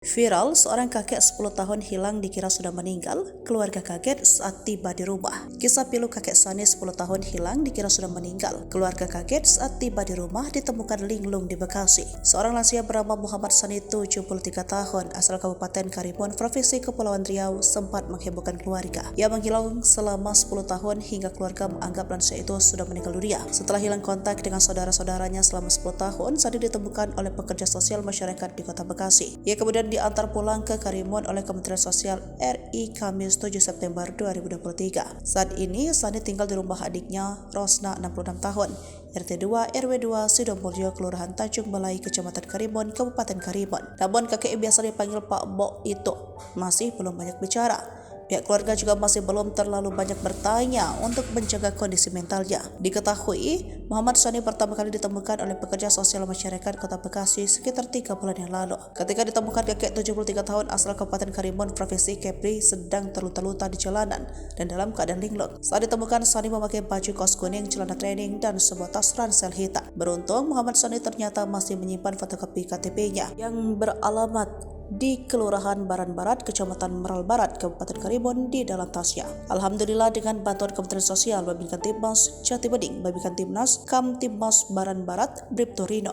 Viral, seorang kakek 10 tahun hilang dikira sudah meninggal, keluarga kaget saat tiba di rumah. Kisah pilu kakek Sani 10 tahun hilang dikira sudah meninggal. Keluarga kaget saat tiba di rumah ditemukan linglung di Bekasi. Seorang lansia bernama Muhammad Sani 73 tahun asal Kabupaten Karimun, Provinsi Kepulauan Riau sempat menghebohkan keluarga. Ia menghilang selama 10 tahun hingga keluarga menganggap lansia itu sudah meninggal dunia. Setelah hilang kontak dengan saudara-saudaranya selama 10 tahun, Sani ditemukan oleh pekerja sosial masyarakat di Kota Bekasi. Ia kemudian diantar pulang ke Karimun oleh Kementerian Sosial RI Kamis 7 September 2023. Saat ini, Sani tinggal di rumah adiknya, Rosna 66 tahun, RT 2 RW 2 Sidomulyo, Kelurahan Tanjung Balai, Kecamatan Karimun, Kabupaten Karimun. Namun kakek yang biasa dipanggil Pak Bok itu masih belum banyak bicara. Pihak keluarga juga masih belum terlalu banyak bertanya untuk menjaga kondisi mentalnya. Diketahui, Muhammad Sani pertama kali ditemukan oleh pekerja sosial masyarakat Kota Bekasi sekitar 3 bulan yang lalu. Ketika ditemukan, kakek 73 tahun asal Kabupaten Karimun, Provinsi Kepri sedang terluka-luka di jalanan dan dalam keadaan linglung. Saat ditemukan, Sani memakai baju kaos kuning, celana training, dan sebuah tas ransel hitam. Beruntung, Muhammad Sani ternyata masih menyimpan fotokopi KTP-nya yang beralamat di Kelurahan Baran Barat, Kecamatan Meral Barat, Kabupaten Karimun di dalam tasnya. Alhamdulillah, dengan bantuan Kementerian Sosial, Babinkan Timnas Jati Bening, Babinkan Timnas Kamtibmas Baran Barat, Bribtu Rino,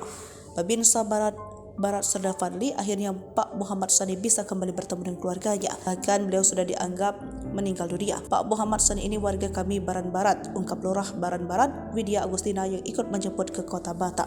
Babinsa Barat Serda Fadli, akhirnya Pak Muhammad Sani bisa kembali bertemu dengan keluarganya. Bahkan beliau sudah dianggap meninggal dunia. Pak Muhammad Sani ini warga kami Baran Barat, ungkap Lurah Baran Barat, Widya Agustina yang ikut menjemput ke Kota Batam.